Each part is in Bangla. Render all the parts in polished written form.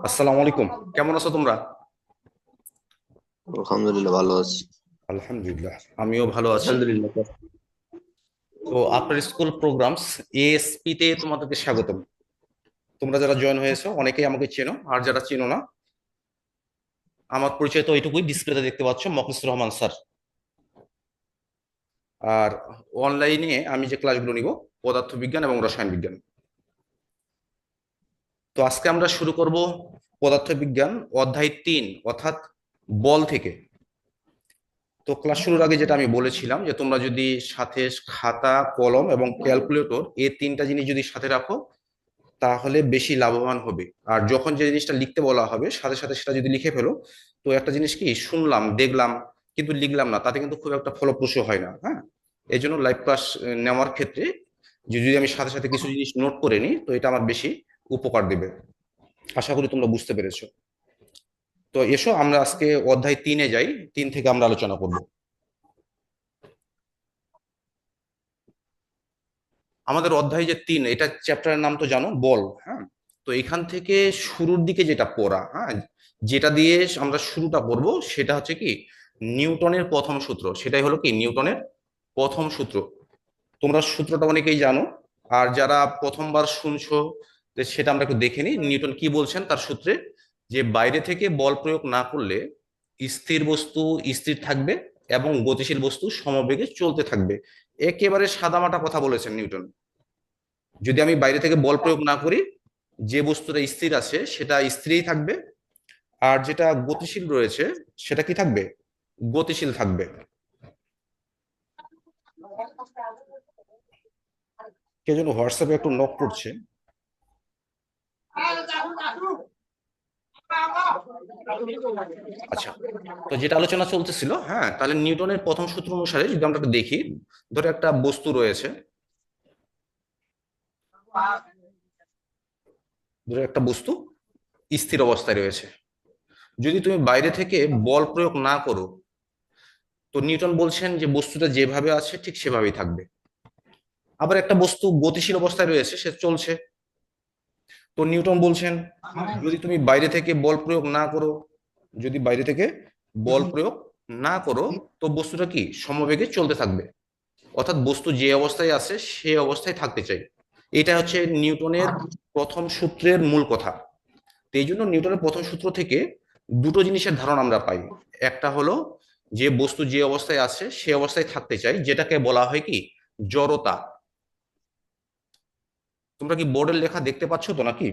আসসালামু আলাইকুম। কেমন আছো তোমরা? আলহামদুলিল্লাহ ভালো আছি। আলহামদুলিল্লাহ, আমিও ভালো আছি। আলহামদুলিল্লাহ স্যার। তো আপনার স্কুল প্রোগ্রামস এএসপি তে তোমাদেরকে স্বাগতম। তোমরা যারা জয়েন হয়েছো অনেকেই আমাকে চেনো, আর যারা চেনো না, আমার পরিচয় তো এইটুকুই, ডিসপ্লেতে দেখতে পাচ্ছ, মকলিসুর রহমান স্যার। আর অনলাইনে আমি যে ক্লাসগুলো নিব, পদার্থবিজ্ঞান এবং রসায়ন বিজ্ঞান। তো আজকে আমরা শুরু করব পদার্থবিজ্ঞান অধ্যায় 3, অর্থাৎ বল থেকে। তো ক্লাস শুরুর আগে যেটা আমি বলেছিলাম, যে তোমরা যদি সাথে খাতা, কলম এবং ক্যালকুলেটর, এই তিনটা জিনিস যদি সাথে রাখো তাহলে বেশি লাভবান হবে। আর যখন যে জিনিসটা লিখতে বলা হবে সাথে সাথে সেটা যদি লিখে ফেলো, তো একটা জিনিস কি, শুনলাম দেখলাম কিন্তু লিখলাম না, তাতে কিন্তু খুব একটা ফলপ্রসূ হয় না। হ্যাঁ, এই জন্য লাইভ ক্লাস নেওয়ার ক্ষেত্রে যদি আমি সাথে সাথে কিছু জিনিস নোট করে নিই, তো এটা আমার বেশি উপকার দেবে। আশা করি তোমরা বুঝতে পেরেছো। তো এসো আমরা আজকে অধ্যায় 3-এ যাই। 3 থেকে আমরা আলোচনা করব। আমাদের অধ্যায় যে 3, এটা চ্যাপ্টারের নাম তো জানো, বল। হ্যাঁ, তো এখান থেকে শুরুর দিকে যেটা পড়া, হ্যাঁ, যেটা দিয়ে আমরা শুরুটা করব, সেটা হচ্ছে কি, নিউটনের প্রথম সূত্র। সেটাই হলো কি, নিউটনের প্রথম সূত্র। তোমরা সূত্রটা অনেকেই জানো, আর যারা প্রথমবার শুনছো, তো সেটা আমরা একটু দেখে নিই। নিউটন কি বলছেন তার সূত্রে, যে বাইরে থেকে বল প্রয়োগ না করলে স্থির বস্তু স্থির থাকবে এবং গতিশীল বস্তু সমবেগে চলতে থাকবে। একেবারে সাদামাটা কথা বলেছেন নিউটন। যদি আমি বাইরে থেকে বল প্রয়োগ না করি, যে বস্তুটা স্থির আছে সেটা স্থিরই থাকবে, আর যেটা গতিশীল রয়েছে সেটা কি থাকবে, গতিশীল থাকবে। কে যেন হোয়াটসঅ্যাপে একটু নক করছে। আচ্ছা, তো যেটা আলোচনা চলতেছিল, হ্যাঁ, তাহলে নিউটনের প্রথম সূত্র অনুসারে যদি আমরা একটু দেখি, ধরো একটা বস্তু রয়েছে, ধরো একটা বস্তু স্থির অবস্থায় রয়েছে। যদি তুমি বাইরে থেকে বল প্রয়োগ না করো, তো নিউটন বলছেন যে বস্তুটা যেভাবে আছে ঠিক সেভাবেই থাকবে। আবার একটা বস্তু গতিশীল অবস্থায় রয়েছে, সে চলছে। তো নিউটন বলছেন, যদি তুমি বাইরে থেকে বল প্রয়োগ না করো, যদি বাইরে থেকে বল প্রয়োগ না করো, তো বস্তুটা কি সমবেগে চলতে থাকবে। অর্থাৎ বস্তু যে অবস্থায় আছে সে অবস্থায় থাকতে চাই। এটা হচ্ছে নিউটনের প্রথম সূত্রের মূল কথা। তো এই জন্য নিউটনের প্রথম সূত্র থেকে দুটো জিনিসের ধারণা আমরা পাই। একটা হলো যে বস্তু যে অবস্থায় আছে সে অবস্থায় থাকতে চাই, যেটাকে বলা হয় কি, জড়তা। তোমরা কি বোর্ডের লেখা দেখতে পাচ্ছ তো নাকি?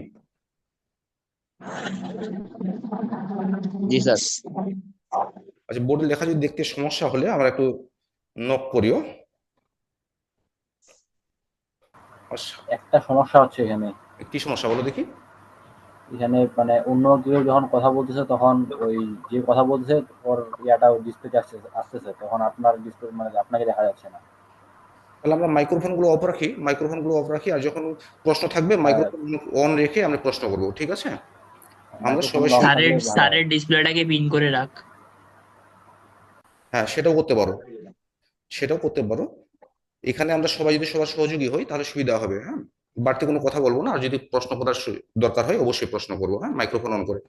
জি স্যার। আচ্ছা, বোর্ডের লেখা যদি দেখতে সমস্যা হলে আমরা একটু নক করিও। আচ্ছা, একটা সমস্যা হচ্ছে এখানে। কি সমস্যা বলো দেখি। এখানে মানে অন্য কেউ যখন কথা বলতেছে তখন ওই যে কথা বলতেছে ওর ইয়াটা ডিসপ্লেতে আসতেছে তখন আপনার ডিসপ্লে মানে আপনাকে দেখা যাচ্ছে না। তাহলে আমরা মাইক্রোফোন গুলো অফ রাখি, মাইক্রোফোন গুলো অফ রাখি, আর যখন প্রশ্ন থাকবে হ্যাঁ, মাইক্রোফোন অন রেখে আমরা প্রশ্ন করবো, ঠিক আছে? আমরা মাইক্রোফোন সবাই অফ স্যারের থাকলে ভালো হয়। স্যারের ডিসপ্লেটাকে পিন করে রাখ। হ্যাঁ, সেটাও করতে পারো, সেটাও করতে পারো। এখানে আমরা সবাই যদি সবার সহযোগী হই তাহলে সুবিধা হবে। হ্যাঁ, বাড়তি কোনো কথা বলবো না, আর যদি প্রশ্ন করার দরকার হয় অবশ্যই প্রশ্ন করবো, হ্যাঁ, মাইক্রোফোন অন করে।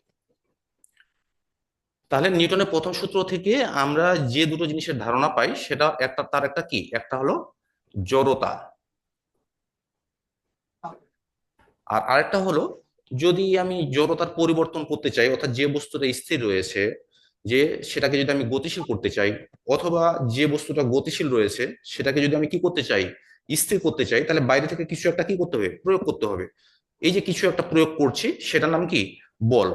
তাহলে নিউটনের প্রথম সূত্র থেকে আমরা যে দুটো জিনিসের ধারণা পাই, সেটা একটা, তার একটা কি, একটা হলো জড়তা, আর আরেকটা হলো, যদি আমি জড়তার পরিবর্তন করতে চাই, অর্থাৎ যে বস্তুটা স্থির রয়েছে, যে সেটাকে যদি আমি গতিশীল করতে চাই, অথবা যে বস্তুটা গতিশীল রয়েছে সেটাকে যদি আমি কি করতে চাই, স্থির করতে চাই, তাহলে বাইরে থেকে কিছু একটা কি করতে হবে, প্রয়োগ করতে হবে। এই যে কিছু একটা প্রয়োগ করছি, সেটার নাম কি, বল।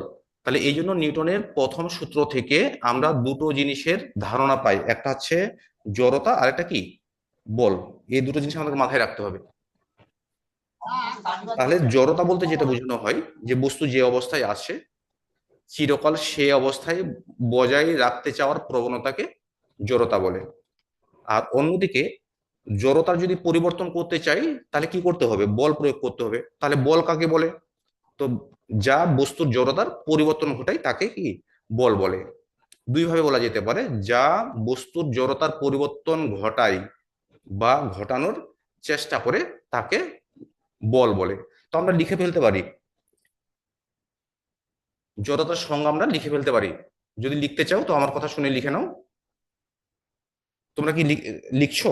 তাহলে এই জন্য নিউটনের প্রথম সূত্র থেকে আমরা দুটো জিনিসের ধারণা পাই, একটা হচ্ছে জড়তা, আর একটা কি, বল। এই দুটো জিনিস আমাদের মাথায় রাখতে হবে। তাহলে জড়তা বলতে যেটা বোঝানো হয়, যে বস্তু যে অবস্থায় আছে চিরকাল সে অবস্থায় বজায় রাখতে চাওয়ার প্রবণতাকে জড়তা বলে। আর অন্যদিকে জড়তার যদি পরিবর্তন করতে চাই, তাহলে কি করতে হবে, বল প্রয়োগ করতে হবে। তাহলে বল কাকে বলে? তো যা বস্তুর জড়তার পরিবর্তন ঘটায় তাকে কি, বল বলে। দুই ভাবে বলা যেতে পারে, যা বস্তুর জড়তার পরিবর্তন ঘটায় বা ঘটানোর চেষ্টা করে তাকে বল বলে। তো আমরা লিখে ফেলতে পারি, জড়তার সংজ্ঞা আমরা লিখে ফেলতে পারি। যদি লিখতে চাও তো আমার কথা শুনে লিখে নাও। তোমরা কি লিখছো?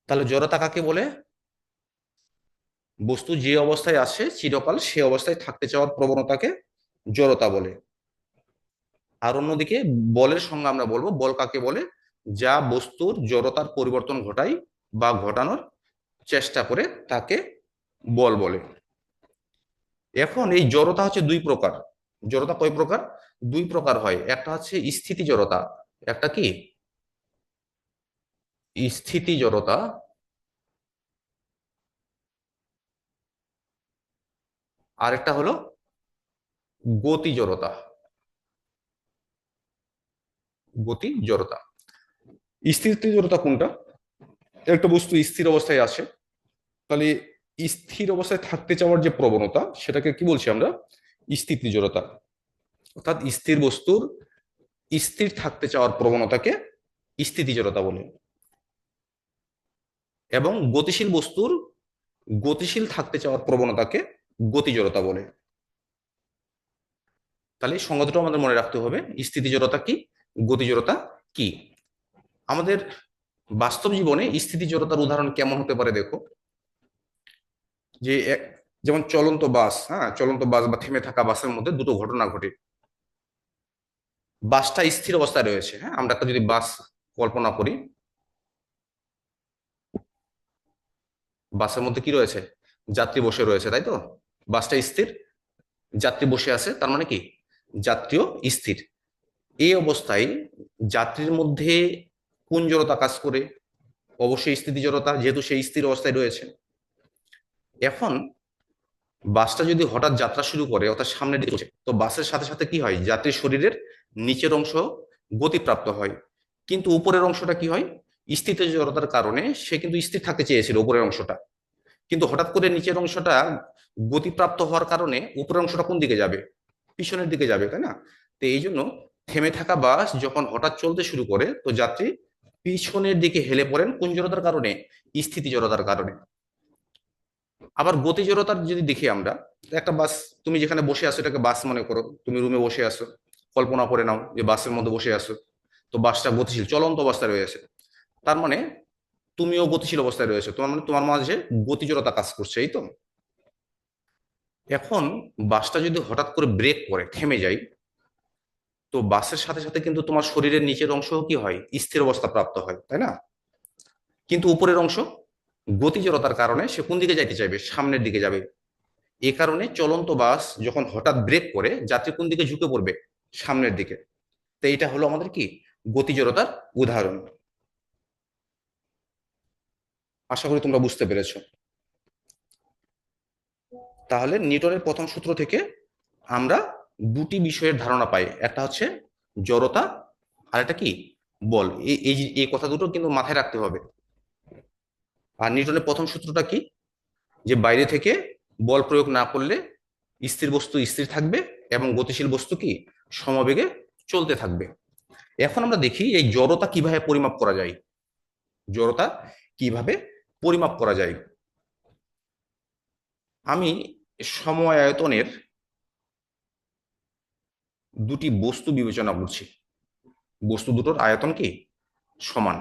তাহলে জড়তা কাকে বলে? বস্তু যে অবস্থায় আছে চিরকাল সে অবস্থায় থাকতে চাওয়ার প্রবণতাকে জড়তা বলে। আর অন্যদিকে বলের সংজ্ঞা আমরা বলবো, বল কাকে বলে? যা বস্তুর জড়তার পরিবর্তন ঘটায় বা ঘটানোর চেষ্টা করে তাকে বল বলে। এখন এই জড়তা হচ্ছে দুই প্রকার। জড়তা কয় প্রকার? দুই প্রকার হয়। একটা হচ্ছে স্থিতি জড়তা, একটা কি স্থিতি জড়তা, আর একটা হলো গতি জড়তা। গতি জড়তা। স্থিতি জড়তা কোনটা? একটা বস্তু স্থির অবস্থায় আছে, তাহলে স্থির অবস্থায় থাকতে চাওয়ার যে প্রবণতা সেটাকে কি বলছি আমরা? স্থিতি জড়তা। অর্থাৎ স্থির বস্তুর স্থির থাকতে চাওয়ার প্রবণতাকে স্থিতি জড়তা বলে। এবং গতিশীল বস্তুর গতিশীল থাকতে চাওয়ার প্রবণতাকে গতি জড়তা বলে। তাহলে এই সংজ্ঞাটা আমাদের মনে রাখতে হবে, স্থিতি জড়তা কি, গতি জড়তা কি। আমাদের বাস্তব জীবনে স্থিতি জড়তার উদাহরণ কেমন হতে পারে দেখো। যে যেমন চলন্ত বাস, হ্যাঁ, চলন্ত বাস বা থেমে থাকা বাসের মধ্যে দুটো ঘটনা ঘটে। বাসটা স্থির অবস্থায় রয়েছে, হ্যাঁ, আমরা একটা যদি বাস কল্পনা করি, বাসের মধ্যে কি রয়েছে? যাত্রী বসে রয়েছে, তাই তো? বাসটা স্থির, যাত্রী বসে আছে, তার মানে কি যাত্রীও স্থির। এই অবস্থায় যাত্রীর মধ্যে কোন জড়তা কাজ করে? অবশ্যই স্থিতি জড়তা, যেহেতু সেই স্থির অবস্থায় রয়েছে। এখন বাসটা যদি হঠাৎ যাত্রা শুরু করে অর্থাৎ সামনের দিকে, তো বাসের সাথে সাথে কি হয়? যাত্রীর শরীরের নিচের অংশ গতিপ্রাপ্ত হয়, কিন্তু উপরের অংশটা কি হয়? স্থিতি জড়তার কারণে সে কিন্তু স্থির থাকতে চেয়েছিল উপরের অংশটা, কিন্তু হঠাৎ করে নিচের অংশটা গতিপ্রাপ্ত হওয়ার কারণে উপরের অংশটা কোন দিকে যাবে? পিছনের দিকে যাবে, তাই না? তো এই জন্য থেমে থাকা বাস যখন হঠাৎ চলতে শুরু করে তো যাত্রী পিছনের দিকে হেলে পড়েন কোন জড়তার কারণে? স্থিতি জড়তার কারণে। আবার গতি জড়তার যদি দেখি আমরা, একটা বাস, তুমি যেখানে বসে আছো এটাকে বাস মনে করো, তুমি রুমে বসে আছো, কল্পনা করে নাও যে বাসের মধ্যে বসে আছো, তো বাসটা গতিশীল চলন্ত অবস্থায় রয়েছে, তার মানে তুমিও গতিশীল অবস্থায় রয়েছে, তোমার মানে তোমার মাঝে গতি জড়তা কাজ করছে, এই তো। এখন বাসটা যদি হঠাৎ করে ব্রেক করে থেমে যায়, তো বাসের সাথে সাথে কিন্তু তোমার শরীরের নিচের অংশ কি হয়? স্থির অবস্থা প্রাপ্ত হয়, তাই না? কিন্তু উপরের অংশ গতি জড়তার কারণে সে কোন দিকে যাইতে চাইবে? সামনের দিকে যাবে। এ কারণে চলন্ত বাস যখন হঠাৎ ব্রেক করে যাত্রী কোন দিকে ঝুঁকে পড়বে? সামনের দিকে। তো এটা হলো আমাদের কি গতি জড়তার উদাহরণ। আশা করি তোমরা বুঝতে পেরেছো। তাহলে নিউটনের প্রথম সূত্র থেকে আমরা দুটি বিষয়ের ধারণা পাই, একটা হচ্ছে জড়তা, আর একটা কি বল। এই কথা দুটো কিন্তু মাথায় রাখতে হবে। আর নিউটনের প্রথম সূত্রটা কি? যে বাইরে থেকে বল প্রয়োগ না করলে স্থির বস্তু স্থির থাকবে এবং গতিশীল বস্তু কি সমবেগে চলতে থাকবে। এখন আমরা দেখি এই জড়তা কিভাবে পরিমাপ করা যায়। জড়তা কিভাবে পরিমাপ করা যায়? আমি সময় আয়তনের দুটি বস্তু বিবেচনা করছি। বস্তু দুটোর আয়তন কি সমান।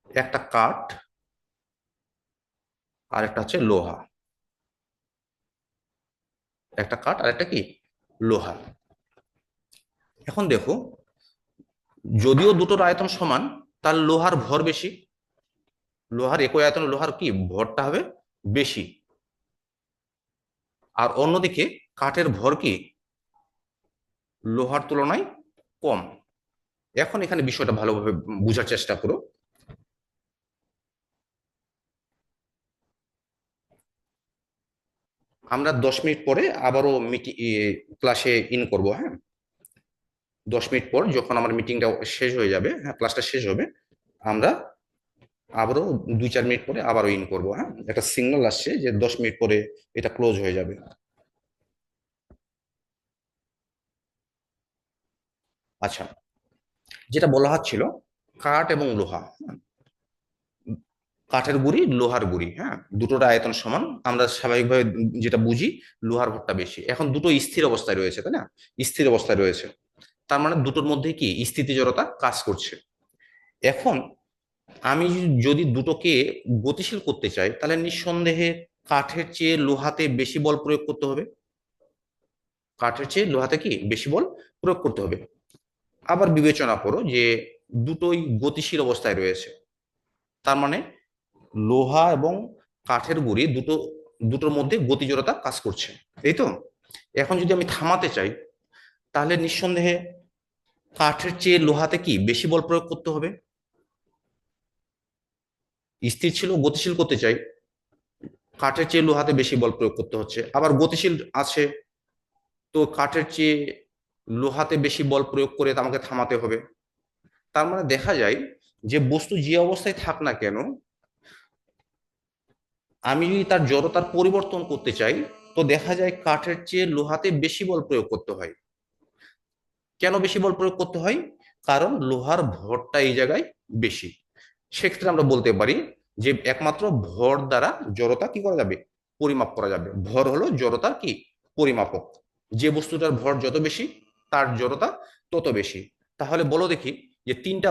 একটা কাঠ আর একটা হচ্ছে লোহা। একটা কাঠ আর একটা কি লোহা। এখন দেখো, যদিও দুটোর আয়তন সমান, তার লোহার ভর বেশি। লোহার একই আয়তন, লোহার কি ভরটা হবে বেশি। আর অন্যদিকে কাঠের ভর কি লোহার তুলনায় কম। এখন এখানে বিষয়টা ভালোভাবে বোঝার চেষ্টা করো। আমরা 10 মিনিট পরে আবারও ক্লাসে ইন করব, হ্যাঁ। 10 মিনিট পর যখন আমার মিটিংটা শেষ হয়ে যাবে, হ্যাঁ, ক্লাসটা শেষ হবে, আমরা আবারও 2-4 মিনিট পরে আবারও ইন করব, হ্যাঁ। একটা সিগন্যাল আসছে যে 10 মিনিট পরে এটা ক্লোজ হয়ে যাবে। আচ্ছা, যেটা বলা হচ্ছিল কাঠ এবং লোহা, হ্যাঁ? কাঠের গুঁড়ি লোহার গুঁড়ি, হ্যাঁ, দুটোর আয়তন সমান। আমরা স্বাভাবিকভাবে যেটা বুঝি লোহার ভরটা বেশি। এখন দুটো স্থির অবস্থায় রয়েছে, তাই না? স্থির অবস্থায় রয়েছে, তার মানে দুটোর মধ্যে কি স্থিতি জড়তা কাজ করছে। এখন আমি যদি দুটোকে গতিশীল করতে চাই, তাহলে নিঃসন্দেহে কাঠের চেয়ে লোহাতে বেশি বল প্রয়োগ করতে হবে। কাঠের চেয়ে লোহাতে কি বেশি বল প্রয়োগ করতে হবে। আবার বিবেচনা করো যে দুটোই গতিশীল অবস্থায় রয়েছে, তার মানে লোহা এবং কাঠের গুঁড়ি দুটোর মধ্যে গতি জড়তা কাজ করছে, এই তো। এখন যদি আমি থামাতে চাই, তাহলে নিঃসন্দেহে কাঠের চেয়ে লোহাতে কি বেশি বল প্রয়োগ করতে হবে। স্থির ছিল গতিশীল করতে চাই, কাঠের চেয়ে লোহাতে বেশি বল প্রয়োগ করতে হচ্ছে। আবার গতিশীল আছে, তো কাঠের চেয়ে লোহাতে বেশি বল প্রয়োগ করে আমাকে থামাতে হবে। তার মানে দেখা যায় যে বস্তু যে অবস্থায় থাক না কেন, আমি যদি তার জড়তার পরিবর্তন করতে চাই, তো দেখা যায় কাঠের চেয়ে লোহাতে বেশি বল প্রয়োগ করতে হয়। কেন বেশি বল প্রয়োগ করতে হয়? কারণ লোহার ভরটা এই জায়গায় বেশি। সেক্ষেত্রে আমরা বলতে পারি যে একমাত্র ভর দ্বারা জড়তা কি করা যাবে, পরিমাপ করা যাবে। ভর হলো জড়তার কি পরিমাপক। যে বস্তুটার ভর যত বেশি, তার জড়তা তত বেশি। তাহলে বলো দেখি যে তিনটা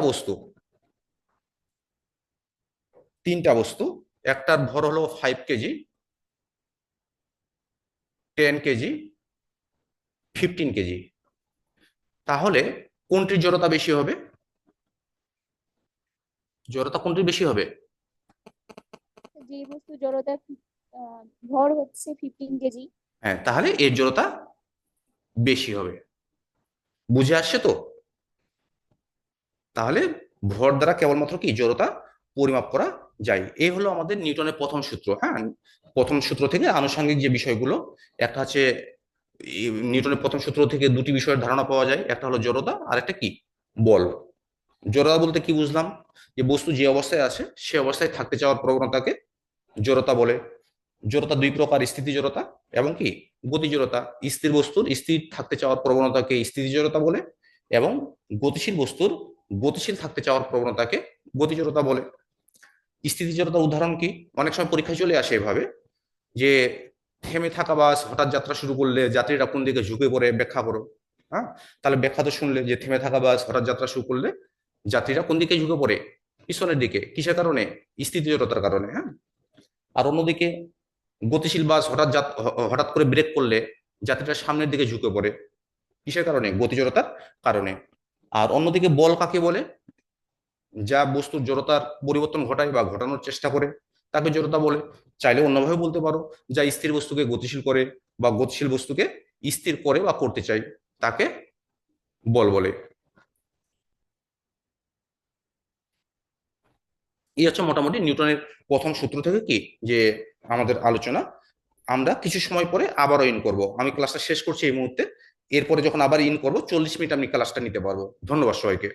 বস্তু, একটার ভর হলো 5 কেজি, 10 কেজি, 15 কেজি, তাহলে কোনটির জড়তা বেশি হবে? জড়তা কোনটির বেশি হবে? যে বস্তু জড়তা আহ, ভর হচ্ছে 15 কেজি। হ্যাঁ, তাহলে এর জড়তা বেশি হবে। বুঝে আসছে তো? তাহলে ভর দ্বারা কেবলমাত্র কি জড়তা পরিমাপ করা যায়। এই হলো আমাদের নিউটনের প্রথম সূত্র। হ্যাঁ, প্রথম সূত্র থেকে আনুষঙ্গিক যে বিষয়গুলো, একটা হচ্ছে নিউটনের প্রথম সূত্র থেকে দুটি বিষয়ের ধারণা পাওয়া যায়, একটা হলো জড়তা আর একটা কি বল। জড়তা বলতে কি বুঝলাম? যে বস্তু যে অবস্থায় আছে সে অবস্থায় থাকতে চাওয়ার প্রবণতাকে জড়তা বলে। জড়তা দুই প্রকার, স্থিতি জড়তা এবং কি গতি জড়তা। স্থির বস্তুর স্থির থাকতে চাওয়ার প্রবণতাকে স্থিতি জড়তা বলে, এবং গতিশীল বস্তুর গতিশীল থাকতে চাওয়ার প্রবণতাকে গতি জড়তা বলে। স্থিতি জড়তা উদাহরণ কি? অনেক সময় পরীক্ষায় চলে আসে এভাবে যে থেমে থাকা বাস হঠাৎ যাত্রা শুরু করলে যাত্রীরা কোন দিকে ঝুঁকে পড়ে, ব্যাখ্যা করো। হ্যাঁ, তাহলে ব্যাখ্যা তো শুনলে যে থেমে থাকা বাস হঠাৎ যাত্রা শুরু করলে যাত্রীরা কোন দিকে ঝুঁকে পড়ে, পিছনের দিকে। কিসের কারণে? স্থিতি জড়তার কারণে। হ্যাঁ, আর অন্যদিকে গতিশীল বাস হঠাৎ করে ব্রেক করলে যাত্রীরা সামনের দিকে ঝুঁকে পড়ে। কিসের কারণে? গতি জড়তার কারণে। আর অন্যদিকে বল কাকে বলে? যা বস্তুর জড়তার পরিবর্তন ঘটায় বা ঘটানোর চেষ্টা করে তাকে জড়তা বলে। চাইলে অন্যভাবে বলতে পারো, যা স্থির বস্তুকে গতিশীল করে বা গতিশীল বস্তুকে স্থির করে বা করতে চাই, তাকে বল বলে। এই হচ্ছে মোটামুটি নিউটনের প্রথম সূত্র থেকে কি যে আমাদের আলোচনা। আমরা কিছু সময় পরে আবারও ইন করব। আমি ক্লাসটা শেষ করছি এই মুহূর্তে। এরপরে যখন আবার ইন করব 40 মিনিট আমি ক্লাসটা নিতে পারবো। ধন্যবাদ সবাইকে।